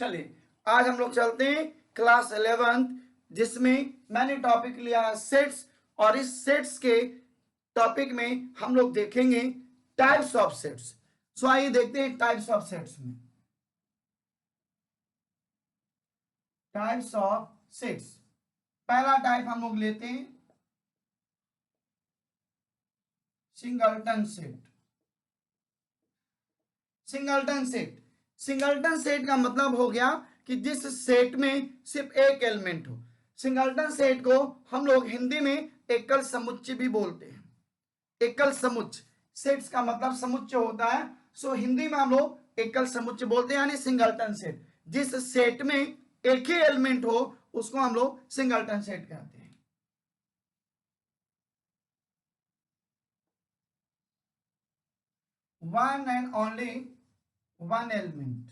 चलिए आज हम लोग चलते हैं क्लास 11th, जिसमें मैंने टॉपिक लिया है सेट्स, और इस सेट्स के टॉपिक में हम लोग देखेंगे टाइप्स ऑफ सेट्स। सो आइए देखते हैं टाइप्स ऑफ सेट्स में। टाइप्स ऑफ सेट्स, पहला टाइप हम लोग लेते हैं singleton set. Singleton set, singleton set का मतलब हो गया कि जिस सेट में सिर्फ एक एलिमेंट हो। सिंगलटन सेट को हम लोग हिंदी में एकल समुच्चय भी बोलते हैं। एकल समुच्चय, सेट्स का मतलब समुच्चय होता है, सो हिंदी में हम लोग एकल समुच्चय बोलते हैं, यानी सिंगलटन सेट। जिस सेट में एक ही एलिमेंट हो उसको हम लोग सिंगलटन सेट कहते हैं। One and only one element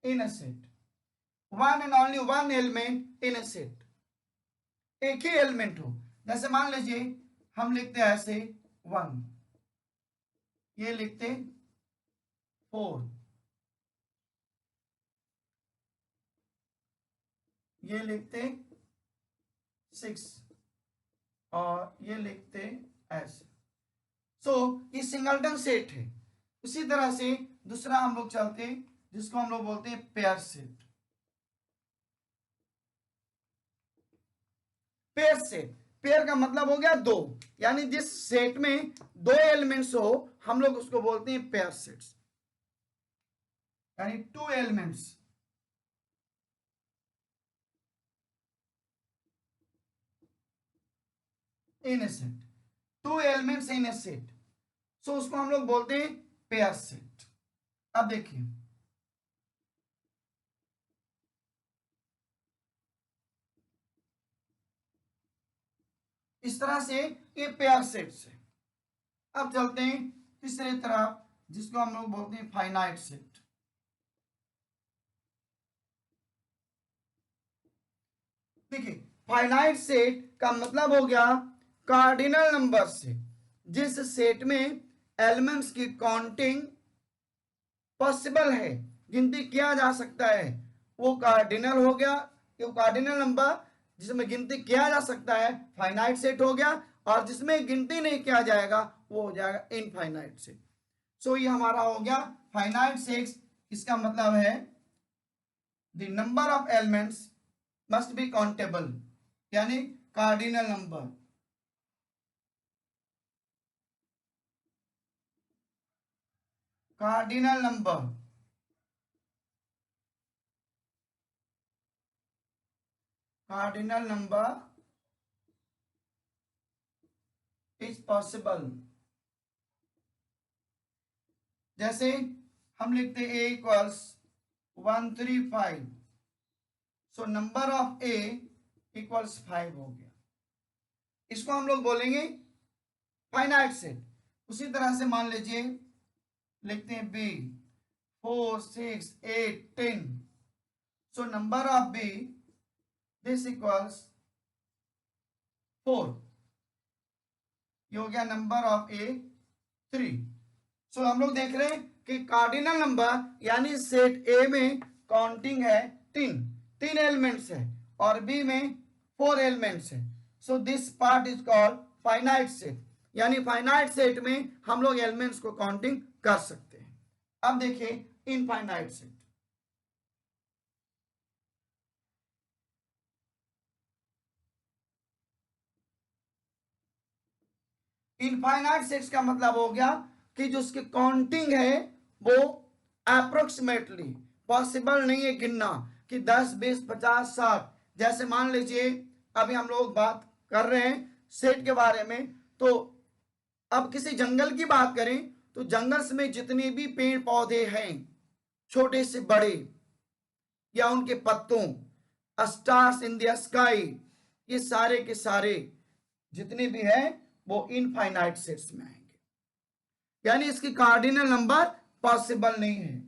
in a set, one and only one element in a set, एक ही एलिमेंट हो। जैसे मान लीजिए हम लिखते हैं ऐसे 1, ये लिखते 4, ये लिखते 6, और ये लिखते ऐसे। सो ये सिंगलटन सेट है। उसी तरह से दूसरा हम लोग चलते हैं जिसको हम लोग बोलते हैं pair set. Pair set, pair का मतलब हो गया दो, यानी जिस सेट में दो एलिमेंट्स हो हम लोग उसको बोलते हैं पेयर सेट्स, यानी two elements. In a set, two elements in a set, so उसको हम लोग बोलते हैं पेयर सेट। अब देखिए इस तरह से ये पेयर सेट्स है। अब चलते हैं तीसरे तरफ जिसको हम लोग बोलते हैं फाइनाइट सेट। देखिए फाइनाइट सेट का मतलब हो गया कार्डिनल नंबर से जिस सेट में एलिमेंट्स की काउंटिंग पॉसिबल है, गिनती किया जा सकता है, वो कार्डिनल हो गया। ये कार्डिनल नंबर जिसमें गिनती किया जा सकता है फाइनाइट सेट हो गया, और जिसमें गिनती नहीं किया जाएगा वो हो जाएगा इनफाइनाइट सेट। सो ये हमारा हो गया फाइनाइट सेट। इसका मतलब है the number of elements must be countable, यानी cardinal number. Cardinal number, cardinal number is possible. जैसे हम लिखते a equals 135, so number of a equals 5 हो गया। इसको हम लोग बोलेंगे फाइनाइट सेट। उसी तरह से मान लीजिए लिखते हैं b 4 6 8 10, so number of b this equals 4, ये हो गया नंबर ऑफ a 3। सो हम लोग देख रहे हैं कि कार्डिनल नंबर यानी सेट ए में काउंटिंग है 3 एलिमेंट्स है, और बी में 4 एलिमेंट्स है। So this part is called finite set, यानी फाइनाइट सेट में हम लोग एलिमेंट्स को काउंटिंग कर सकते हैं। अब देखिए इनफाइनाइट सेट। इनफाइनाइट सेट्स का मतलब हो गया कि जो उसकी काउंटिंग है वो अप्रोक्सीमेटली पॉसिबल नहीं है गिनना कि 10 20 50 60। जैसे मान लीजिए अभी हम लोग बात कर रहे हैं सेट के बारे में, तो अब किसी जंगल की बात करें तो जंगल में जितने भी पेड़ पौधे हैं छोटे से बड़े या उनके पत्तों, स्टार्स इन द स्काई, ये सारे के सारे जितने भी हैं वो इनफाइनाइट सेट्स में आएंगे, यानी इसकी कार्डिनल नंबर पॉसिबल नहीं है।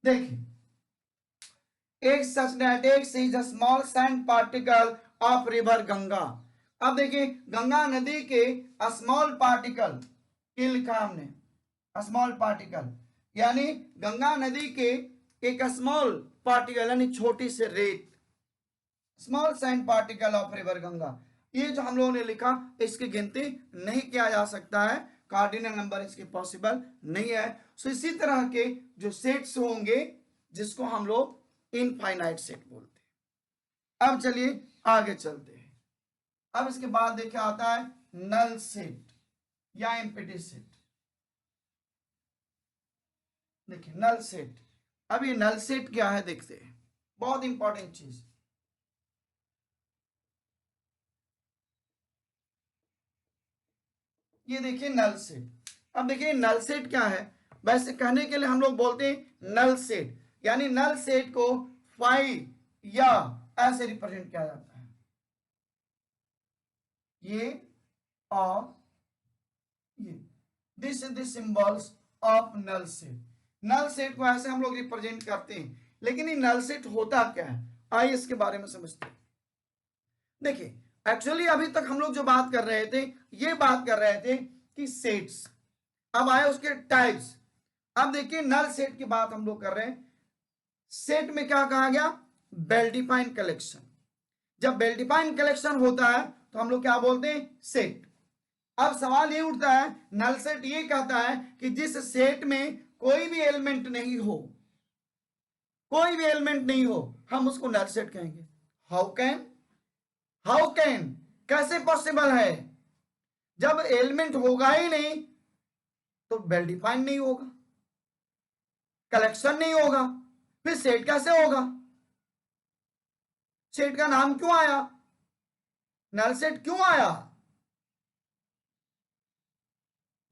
देखिए एक such that x is a small sand particle of river Ganga. अब देखिए गंगा नदी के स्मॉल पार्टिकल के लिखा हमने स्मॉल पार्टिकल, यानी गंगा नदी के एक स्मॉल पार्टिकल यानी छोटी से रेत, small sand particle of river Ganga. ये जो हम लोगों ने लिखा इसकी गिनती नहीं किया जा सकता है, कार्डिनल नंबर इसके पॉसिबल नहीं है। सो इसी तरह के जो सेट्स होंगे जिसको हम लोग इनफाइनाइट सेट बोलते हैं। अब चलिए आगे चलते हैं। अब इसके बाद देखिए आता है नल सेट या एम्प्टी सेट। देखिए नल सेट, अब ये नल सेट क्या है देखते हैं, बहुत इंपॉर्टेंट चीज। ये देखिए नल सेट। अब देखिए नल सेट क्या है, वैसे कहने के लिए हम लोग बोलते हैं नल सेट, यानी नल सेट को फाइव या ऐसे रिप्रेजेंट किया जाता है, ये और ये, this is the symbols of null set. Null set को ऐसे हम लोग रिप्रेजेंट करते हैं, लेकिन ये नल सेट होता क्या है आइए इसके बारे में समझते हैं। देखिए एक्चुअली अभी तक हम लोग जो बात कर रहे थे ये बात कर रहे थे कि सेट्स, अब आए उसके टाइप्स। अब देखिए नल सेट की बात हम लोग कर रहे हैं। सेट में क्या कहा गया, वेल डिफाइंड कलेक्शन। जब वेल डिफाइंड कलेक्शन होता है तो हम लोग क्या बोलते हैं, सेट। अब सवाल ये उठता है, नल सेट ये कहता है कि जिस सेट में कोई भी एलिमेंट नहीं हो, कोई भी एलिमेंट नहीं हो, हम उसको नल सेट कहेंगे। हाउ कैन, हाउ कैन, कैसे पॉसिबल है, जब एलिमेंट होगा ही नहीं तो वेल डिफाइंड नहीं होगा, कलेक्शन नहीं होगा, फिर सेट कैसे होगा, सेट का नाम क्यों आया, नल सेट क्यों आया।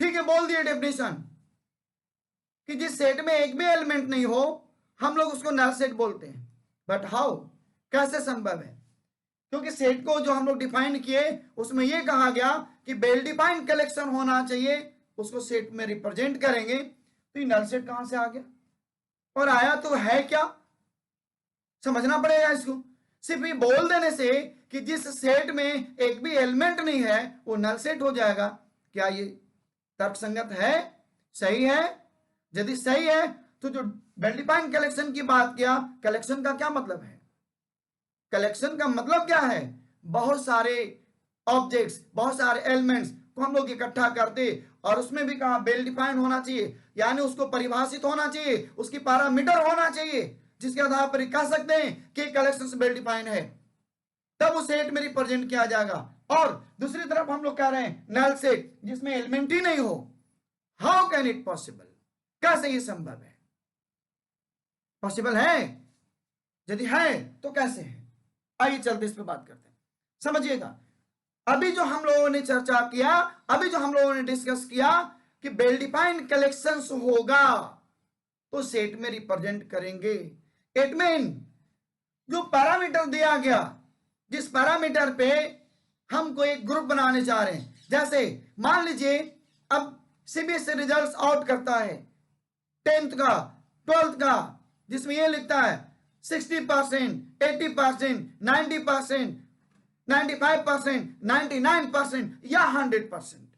ठीक है बोल दिए डेफिनेशन कि जिस सेट में एक भी एलिमेंट नहीं हो हम लोग उसको नल सेट बोलते हैं। बट हाउ, कैसे संभव है, क्योंकि सेट को जो हम लोग डिफाइन किए उसमें यह कहा गया कि वेल डिफाइंड कलेक्शन होना चाहिए, उसको सेट में रिप्रेजेंट करेंगे। तो ये नल सेट कहां से आ गया, और आया तो है क्या, समझना पड़ेगा इसको। सिर्फ ये बोल देने से कि जिस सेट में एक भी एलिमेंट नहीं है वो नल सेट हो जाएगा, क्या ये तर्कसंगत है, सही है। यदि सही है तो जो वेल डिफाइंड कलेक्शन की बात किया, कलेक्शन का क्या मतलब है, कलेक्शन का मतलब क्या है, बहुत सारे ऑब्जेक्ट्स, बहुत सारे एलिमेंट्स को हम लोग इकट्ठा करते, और उसमें भी कहा वेल डिफाइंड होना चाहिए, यानी उसको परिभाषित होना चाहिए, उसकी पैरामीटर होना चाहिए जिसके आधार पर कह सकते हैं कि कलेक्शन वेल डिफाइंड है, तब उस सेट में रिप्रेजेंट किया जाएगा। और दूसरी तरफ हम लोग कह रहे हैं नल सेट जिसमें एलिमेंट ही नहीं हो, हाउ कैन इट पॉसिबल, कैसे ये संभव है, पॉसिबल है, यदि है तो कैसे है। आइए चलते इस पे बात करते हैं, समझिएगा। अभी जो हम लोगों ने चर्चा किया, अभी जो हम लोगों ने डिस्कस किया कि वेल डिफाइंड कलेक्शंस होगा तो सेट में रिप्रेजेंट करेंगे। इट मीन जो पैरामीटर दिया गया, जिस पैरामीटर पे हमको एक ग्रुप बनाने जा रहे हैं, जैसे मान लीजिए अब सीबीएसई रिजल्ट्स आउट करता है 10th का 12th का, जिसमें ये लिखता है 60%, 80%, 90%, 95%, 99% या 100%,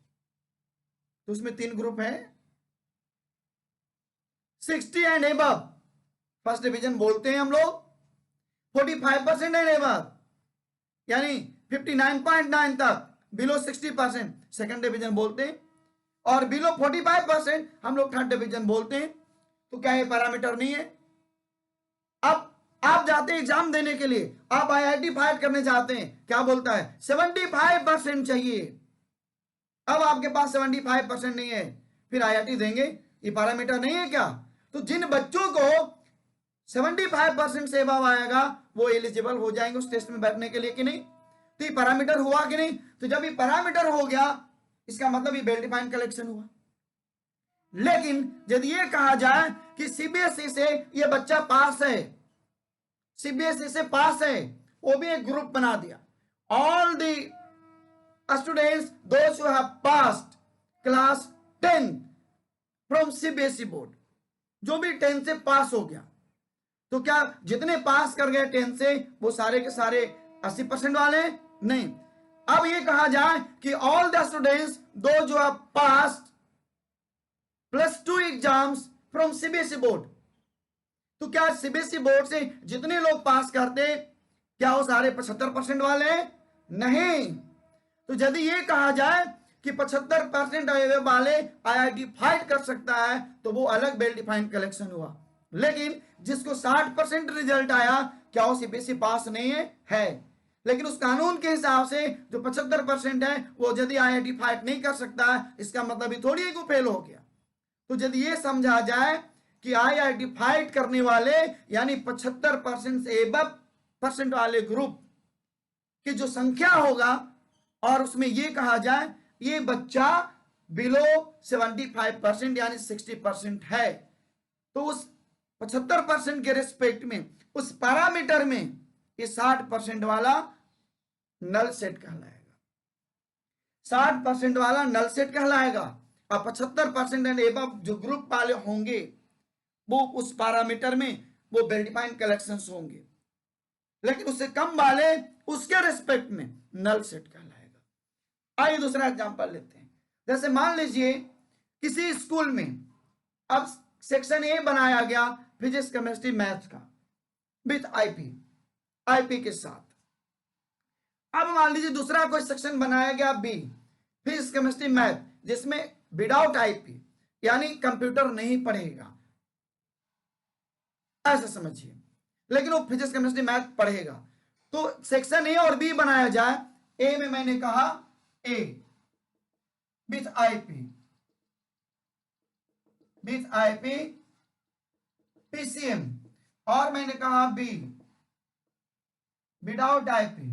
तो उसमें 3 ग्रुप है, 60 एंड एबव फर्स्ट डिवीजन बोलते हैं हम लोग, 45% एंड एबव यानी 59.9 तक बिलो 60% सेकंड डिवीजन बोलते हैं, और बिलो 45% हम लोग थर्ड डिवीजन बोलते हैं। तो क्या ये पैरामीटर नहीं है। अब आप जाते हैं एग्जाम देने के लिए, आप आईआईटी फाइट करने जाते हैं, क्या बोलता है 75% चाहिए, अब आपके पास 75% नहीं है, फिर आईआईटी देंगे, ये पैरामीटर नहीं है क्या। तो जिन बच्चों को 75% से अबव आएगा वो एलिजिबल हो जाएंगे उस टेस्ट में बैठने के लिए कि नहीं, तो ये पैरामीटर हुआ कि नहीं। तो जब ये पैरामीटर हो गया इसका मतलब ये वेल डिफाइंड कलेक्शन हुआ। लेकिन यदि ये कहा जाए कि सीबीएसई से ये बच्चा पास है, सीबीएसई से पास है, वो भी एक ग्रुप बना दिया, all the students those who have passed class 10 from CBSE board, जो भी 10 से पास हो गया, तो क्या जितने पास कर गए 10 से वो सारे के सारे 80% वाले? नहीं। अब ये कहा जाए कि ऑल द स्टूडेंट्स दो जो है पास +2 एग्जाम्स फ्रॉम सीबीएसई बोर्ड, तो क्या सीबीएसई बोर्ड से जितने लोग पास करते क्या वो सारे 75% वाले? नहीं। तो यदि ये कहा जाए कि 75% वाले आईआईटी फाइट कर सकता है तो वो अलग वेल डिफाइंड कलेक्शन हुआ, लेकिन जिसको 60% रिजल्ट आया क्या वो सीबीएसई पास नहीं है? लेकिन उस कानून के हिसाब से जो 75% है वो यदि आईआईटी फाइट नहीं कर सकता है, इसका मतलब ये थोड़ी है कि वो फेल हो गया। तो यदि ये समझा जाए कि आईआईटी फाइट करने वाले यानी 75% से एबव परसेंट वाले ग्रुप की जो संख्या होगा और उसमें ये कहा जाए ये बच्चा बिलो 75% यानी 60% है, तो उस 75% के रिस्पेक्ट में उस पैरामीटर में ये 60% वाला नल सेट कहलाएगा, 60% वाला नल सेट कहलाएगा। और 75% एंड एबव जो ग्रुप वाले होंगे वो उस पैरामीटर में वो वेल डिफाइंड कलेक्शंस होंगे, लेकिन उससे कम वाले उसके रिस्पेक्ट में नल सेट कहलाएगा। आइए दूसरा एग्जांपल लेते हैं। जैसे मान लीजिए किसी स्कूल में अब सेक्शन ए बनाया गया फिजिक्स केमिस्ट्री मैथ्स का विथ आईपी के साथ। अब मान लीजिए दूसरा कोई सेक्शन बनाया गया बी फिजिक्स केमिस्ट्री मैथ जिसमें विदाउट आईपी यानी कंप्यूटर नहीं पढ़ेगा, ऐसा समझिए, लेकिन वो फिजिक्स केमिस्ट्री मैथ पढ़ेगा। तो सेक्शन ए और बी बनाया जाए। ए में मैंने कहा ए विथ आईपी पीसीएम और मैंने कहा बी विदाउट आईपी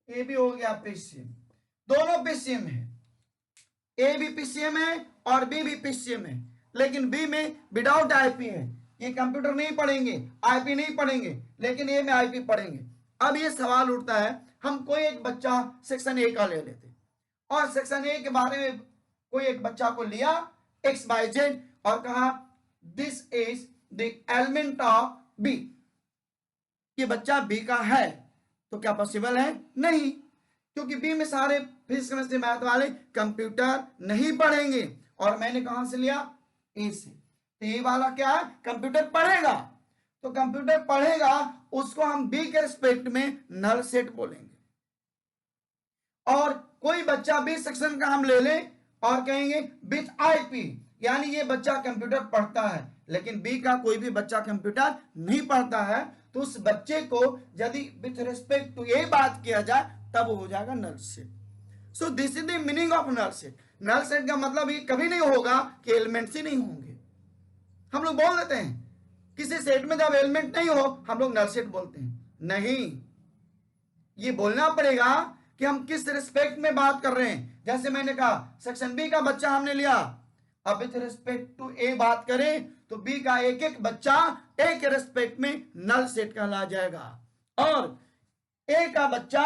ए भी हो गया पीसीएम, दोनों पीसीएम है, ए भी पीसीएम है और बी भी पीसीएम है, लेकिन बी में विदाउट आईपी है, ये कंप्यूटर नहीं पढ़ेंगे, आईपी नहीं पढ़ेंगे, लेकिन ए में आईपी पढ़ेंगे। अब ये सवाल उठता है, हम कोई एक बच्चा सेक्शन ए का ले लेते और सेक्शन ए के बारे में कोई एक बच्चा को लिया XYZ और कहा this is the element of B, ये बच्चा बी का है, तो क्या पॉसिबल है? नहीं, क्योंकि बी में सारे फिजिक्स केमिस्ट्री मैथ वाले कंप्यूटर नहीं पढ़ेंगे और मैंने कहां से लिया? ए से। तो ये वाला क्या है? कंप्यूटर पढ़ेगा, तो कंप्यूटर पढ़ेगा उसको हम बी के रिस्पेक्ट में नल सेट बोलेंगे। और कोई बच्चा बी सेक्शन का हम ले लें और कहेंगे विथ आईपी यानी ये बच्चा कंप्यूटर पढ़ता है, लेकिन बी का कोई भी बच्चा कंप्यूटर नहीं पढ़ता है, तो उस बच्चे को यदि विथ रिस्पेक्ट टू ये बात किया जाए तब हो जाएगा null set. So this is the meaning of null set. Null set का मतलब ये कभी नहीं होगा कि एलिमेंट्स ही नहीं होंगे। हम लोग बोल देते हैं किसी सेट में जब एलिमेंट नहीं हो हम लोग नल सेट बोलते हैं, नहीं, ये बोलना पड़ेगा कि हम किस रिस्पेक्ट में बात कर रहे हैं। जैसे मैंने कहा सेक्शन बी का बच्चा हमने लिया, अब विथ रिस्पेक्ट टू ए बात करें तो बी का एक एक बच्चा ए के रिस्पेक्ट में नल सेट कहला जाएगा, और ए का बच्चा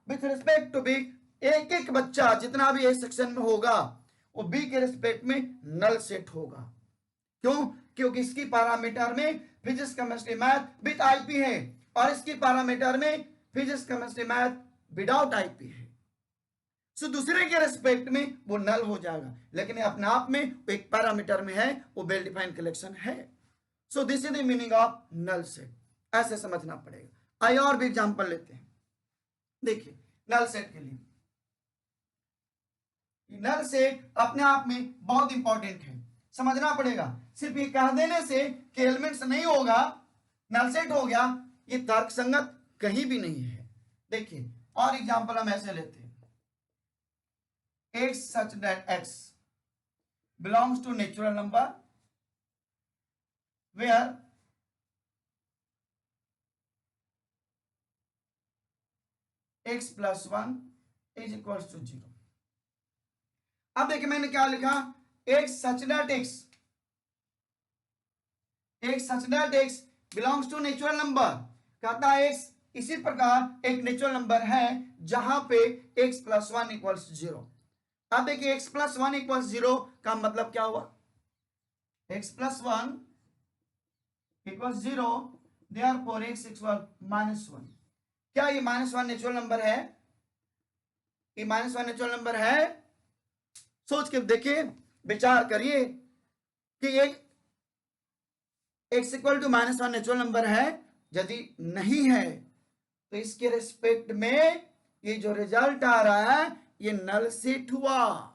विथ रिस्पेक्ट टू बी एक एक बच्चा जितना भी ए सेक्शन में होगा वो बी के रिस्पेक्ट में नल सेट होगा। क्यों? क्योंकि इसकी पैरामीटर में physics chemistry math with IP है और इसकी पैरामीटर में physics chemistry math without IP है, सो दूसरे के रिस्पेक्ट में वो नल हो जाएगा, लेकिन अपने आप में एक पैरामीटर में है, वो वेल डिफाइंड कलेक्शन है। So this is the meaning of null set, ऐसे समझना पड़ेगा। आइए और भी एग्जांपल लेते हैं। देखिए नल सेट के लिए, नल सेट अपने आप में बहुत इंपॉर्टेंट है, समझना पड़ेगा। सिर्फ ये कह देने से कि एलिमेंट्स नहीं होगा नल सेट हो गया, ये तर्क संगत कहीं भी नहीं है। देखिए और एग्जांपल हम ऐसे लेते हैं, x such that x belongs to natural number where x plus 1 is equals to 0। अब देखिए मैंने क्या लिखा, x such that x belongs to natural number, कहता है x इसी प्रकार एक नेचुरल नंबर है जहां पे x plus one equals zero. अब देखिए x plus one equals zero का मतलब क्या हुआ, x plus one equals zero, therefore x equal minus one. क्या ये माइनस वन नेचुरल नंबर है, ये माइनस वन नेचुरल नंबर है? सोच के देखिए, विचार करिए कि एक x equal to minus one natural number है। यदि नहीं है तो इसके रिस्पेक्ट में ये जो रिजल्ट आ रहा है ये नल सेट हुआ,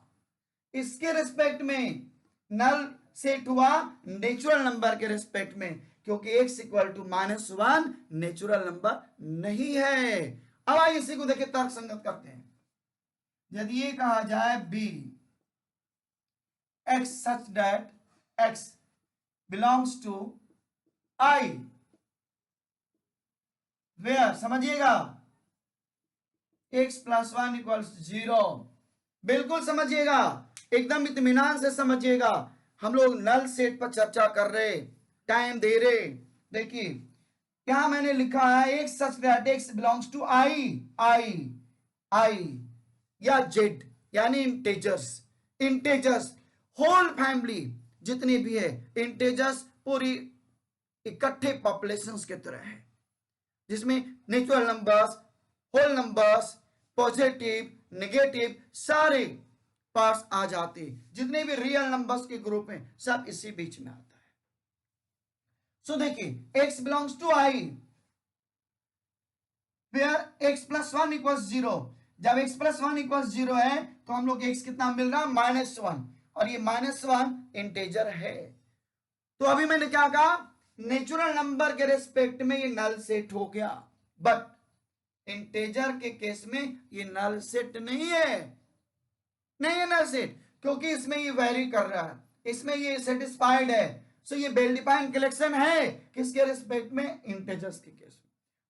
इसके रिस्पेक्ट में नल सेट हुआ नेचुरल नंबर के रिस्पेक्ट में, क्योंकि x equal to minus one natural number नहीं है। अब आइए इसी को देखिए तर्क संगत करते हैं। यदि ये कहा जाए b x such that x belongs to I, where समझिएगा x plus one equals zero, बिल्कुल समझिएगा, एकदम इत्मीनान से समझिएगा। हम लोग नल सेट पर चर्चा कर रहे, टाइम दे रहे। देखिए क्या मैंने लिखा है, x such that x belongs to I या z यानी इंटेजर्स होल फैमिली जितनी भी है, इंटेजर्स पूरी इकट्ठे पॉपुलेशंस के तरह है, जिसमें natural numbers, whole numbers, positive negative सारे पार्ट्स आ जाते, जितने भी रियल नंबर्स के ग्रुप हैं सब इसी बीच में आता है। सो देखिए x belongs to I where x plus one equals zero. जब x plus one equals zero है तो हम लोग x कितना मिल रहा है, माइनस वन, और ये माइनस वन इंटेजर है। तो अभी मैंने क्या कहा, नेचुरल नंबर के रिस्पेक्ट में ये नल सेट हो गया, बट इंटेजर के केस में ये नल सेट नहीं है, नल सेट, क्योंकि इसमें ये वैरी कर रहा है, इसमें ये सेटिस्फाइड है। सो ये वेल डिफाइंड कलेक्शन है किसके रिस्पेक्ट में, इंटेजर्स के केस में।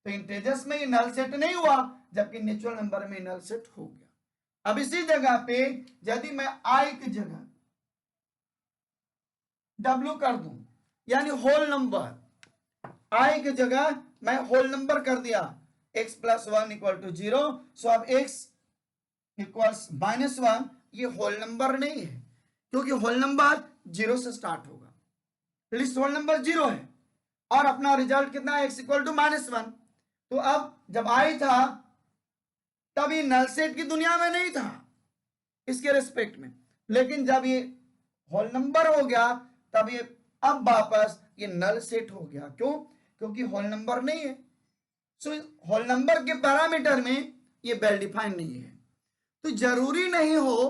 तो इंटेजर्स में ये नल सेट नहीं हुआ, जबकि नेचुरल नंबर में नल सेट हो गया। अब इसी जगह पे यदि मैं I की जगह W कर दूं, यानी होल नंबर, I की जगह मैं होल नंबर कर दिया, x plus one equal to zero. So अब x इक्वल्स माइनस वन, ये होल नंबर नहीं है, क्योंकि होल नंबर जीरो से स्टार्ट होगा, लिस्ट होल नंबर जीरो है, और अपना रिजल्ट कितना है, x equal to minus one. तो अब जब I था तब ये नल सेट की दुनिया में नहीं था इसके रिस्पेक्ट में, लेकिन जब ये होल नंबर हो गया तब ये अब वापस ये नल सेट हो गया। क्यों, क्योंकि होल नंबर नहीं है। सो होल नंबर के पैरामीटर में ये वेल डिफाइन नहीं है। तो जरूरी नहीं हो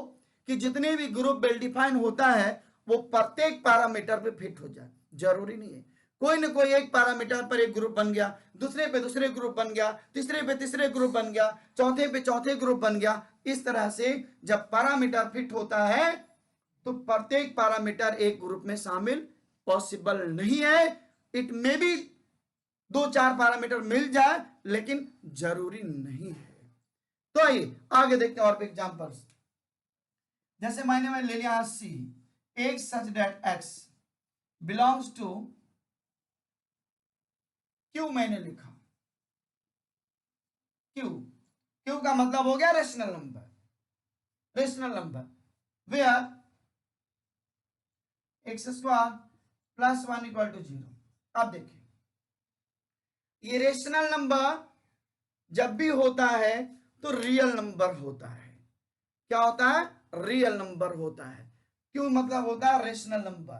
कि जितने भी ग्रुप वेल डिफाइन होता है वो प्रत्येक पैरामीटर पे फिट हो जाए, जरूरी नहीं है। कोई ना कोई एक पैरामीटर पर एक ग्रुप बन गया, दूसरे पे दूसरे ग्रुप बन गया, तीसरे पे तीसरे ग्रुप बन गया, चौथे पे चौथे ग्रुप बन गया। इस तरह से जब पैरामीटर फिट होता है तो प्रत्येक पैरामीटर एक ग्रुप में शामिल पॉसिबल नहीं है। इट मे बी दो चार पैरामीटर मिल जाए, लेकिन जरूरी नहीं है। तो आइए आगे देखते हैं और भी एग्जांपल्स। जैसे मैं ले लिया C, एक such that x belongs to Q, मैंने लिखा Q का मतलब हो गया rational number where x square plus one equal to zero. अब देखिए ये रेशनल नंबर जब भी होता है तो रियल नंबर होता है। क्या होता है, रियल नंबर होता है। क्यों मतलब होता है रेशनल नंबर,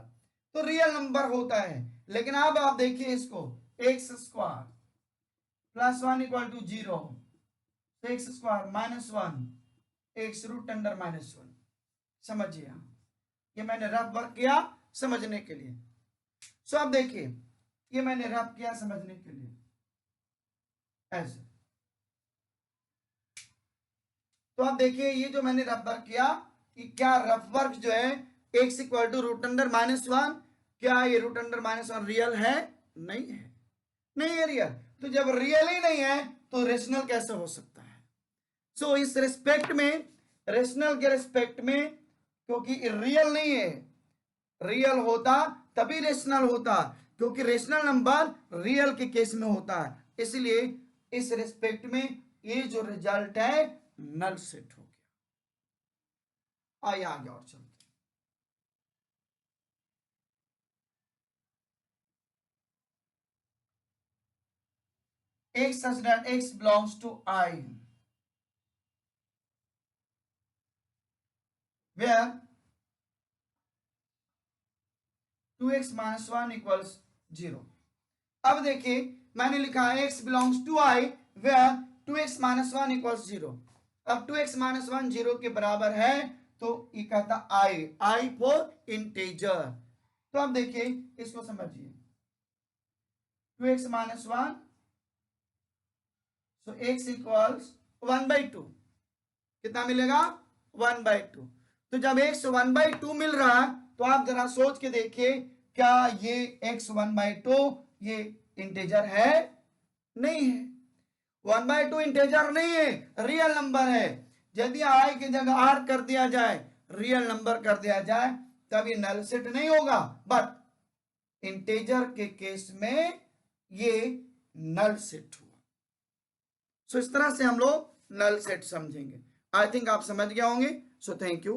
तो रियल नंबर होता है। लेकिन अब आप देखिए इसको, x square plus one equal to zero, x square minus one, x root under minus one. समझिए, ये मैंने रफ वर्क किया समझने के लिए। सो अब देखिए ये मैंने रफ किया समझने के लिए ऐसे। तो अब देखिए ये जो मैंने रफ वर्क किया, कि क्या रफ वर्क जो है x equal to root under minus one, क्या ये root under minus one real है? नहीं है, नहीं है रियल। तो जब रियल ही नहीं है तो रेशनल कैसे हो सकता है? सो इस रिस्पेक्ट में, रेशनल के रिस्पेक्ट में, क्योंकि रियल नहीं है, रियल होता तभी रेशनल होता। क्योंकि रेशनल नंबर रियल के केस में होता है, इसलिए इस रिस्पेक्ट में ये जो रिजल्ट है नल सेट हो गया। आइए आगे और चलते x such that x belongs to I, where 2x minus 1 equals 0। अब देखिए मैंने लिखा है x belongs to I where 2x minus 1 equals 0। अब 2x minus 1 0 के बराबर है तो ये कहता I फॉर इंटीजर। तो अब देखिए इसको समझिए, 2x minus 1 so x equals 1/2, कितना मिलेगा 1/2। तो जब x 1/2 मिल रहा है तो आप जरा सोच के देखिए क्या ये x 1/2 ये इंटीजर है? नहीं है, 1/2 इंटीजर नहीं है, रियल नंबर है। यदि i की जगह r कर दिया जाए, रियल नंबर कर दिया जाए, तब ये नल सेट नहीं होगा, बट इंटीजर के केस में ये नल सेट हुआ। सो इस तरह से हम लोग नल सेट समझेंगे। आई थिंक आप समझ गए होंगे। So thank you.